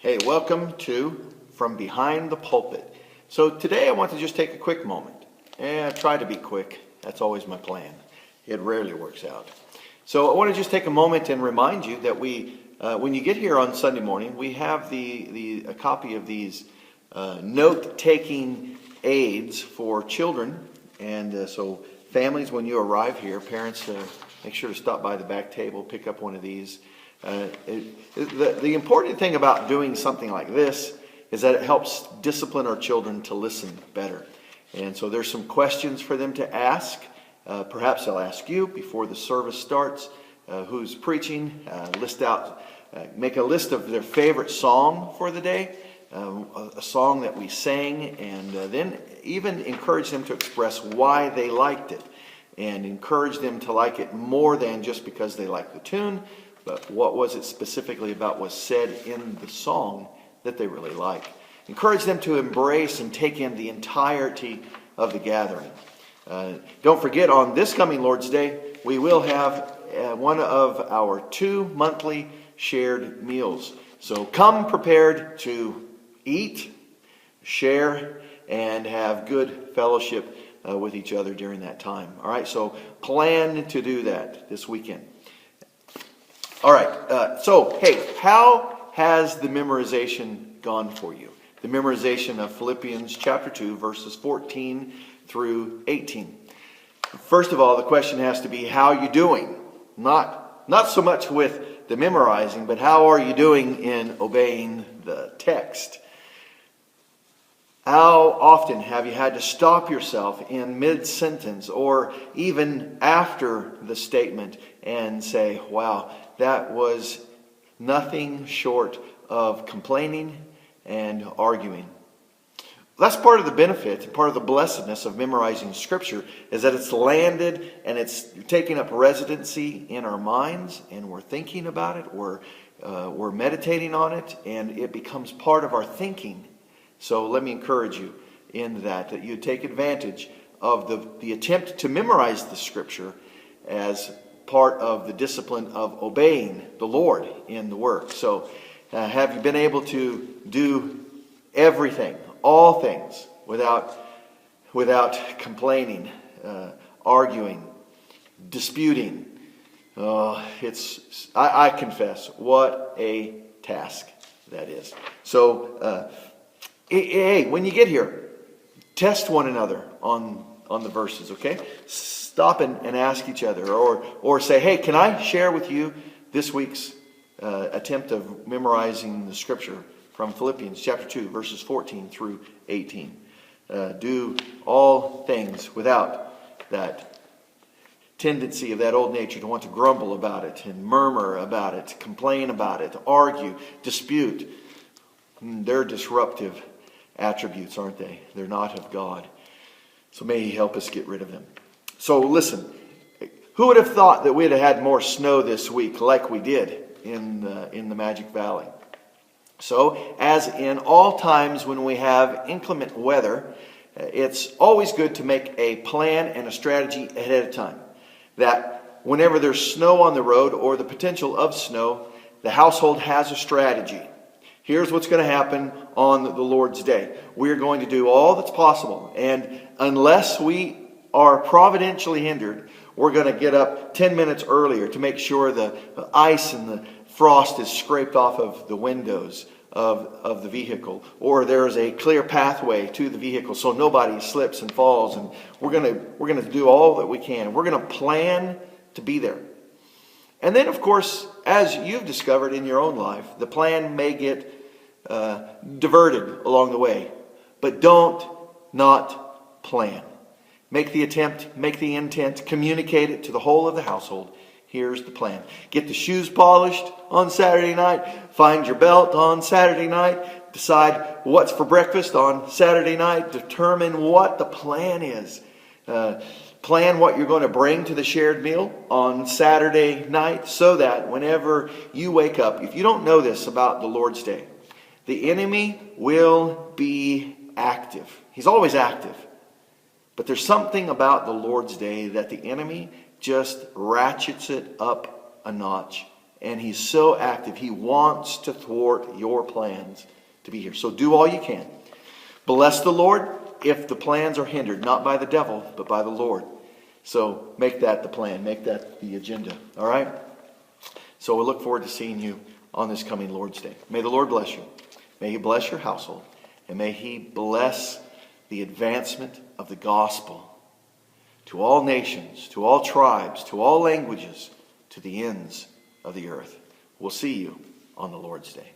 Hey, welcome to From Behind the Pulpit. So today I want to just take a quick moment. I try to be quick. That's always my plan. It rarely works out. So I want to just take a moment and remind you that when you get here on Sunday morning, we have a copy of these note-taking aids for children. And so families, when you arrive here, parents, make sure to stop by the back table, pick up one of these. The important thing about doing something like this is that it helps discipline our children to listen better. And so there's some questions for them to ask. Perhaps they'll ask you before the service starts, who's preaching, make a list of their favorite song for the day, a song that we sang, and then even encourage them to express why they liked it, and encourage them to like it more than just because they like the tune, but what was it specifically about was said in the song that they really like. Encourage them to embrace and take in the entirety of the gathering. Don't forget, on this coming Lord's Day, we will have one of our 2 monthly shared meals. So come prepared to eat, share, and have good fellowship with each other during that time. All right, so plan to do that this weekend. All right, so hey, how has the memorization gone for you? The memorization of Philippians chapter 2, verses 14 through 18. First of all, the question has to be, how are you doing? Not so much with the memorizing, but how are you doing in obeying the text? How often have you had to stop yourself in mid-sentence or even after the statement and say, wow, that was nothing short of complaining and arguing? That's part of the benefit, part of the blessedness of memorizing Scripture, is that it's landed and it's taking up residency in our minds, and we're thinking about it, we're meditating on it, and it becomes part of our thinking. So let me encourage you in that you take advantage of the attempt to memorize the Scripture as part of the discipline of obeying the Lord in the work. So have you been able to do everything, all things, without complaining, arguing, disputing? I confess, what a task that is. So hey, when you get here, test one another on the verses, okay? Stop and ask each other, or say, hey, can I share with you this week's attempt of memorizing the Scripture from Philippians chapter 2, verses 14 through 18. Do all things without that tendency of that old nature to want to grumble about it and murmur about it, complain about it, argue, dispute. They're disruptive attributes, aren't they? They're not of God. So may He help us get rid of them. So listen, who would have thought that we'd have had more snow this week like we did in the Magic Valley? So, as in all times when we have inclement weather, it's always good to make a plan and a strategy ahead of time. That whenever there's snow on the road or the potential of snow, the household has a strategy. Here's what's going to happen on the Lord's Day. We're going to do all that's possible. And unless we are providentially hindered, we're going to get up 10 minutes earlier to make sure the ice and the frost is scraped off of the windows of the vehicle, or there's a clear pathway to the vehicle so nobody slips and falls. And we're going to do all that we can. We're going to plan to be there. And then, of course, as you've discovered in your own life, the plan may get diverted along the way. But don't not plan. Make the attempt, make the intent, communicate it to the whole of the household. Here's the plan. Get the shoes polished on Saturday night. Find your belt on Saturday night. Decide what's for breakfast on Saturday night. Determine what the plan is. Plan what you're going to bring to the shared meal on Saturday night, so that whenever you wake up, if you don't know this about the Lord's Day, the enemy will be active. He's always active. But there's something about the Lord's Day that the enemy just ratchets it up a notch and he's so active. He wants to thwart your plans to be here. So do all you can. Bless the Lord if the plans are hindered, not by the devil, but by the Lord. So make that the plan. Make that the agenda. All right? So we look forward to seeing you on this coming Lord's Day. May the Lord bless you. May he bless your household. And may he bless the advancement of the gospel to all nations, to all tribes, to all languages, to the ends of the earth. We'll see you on the Lord's Day.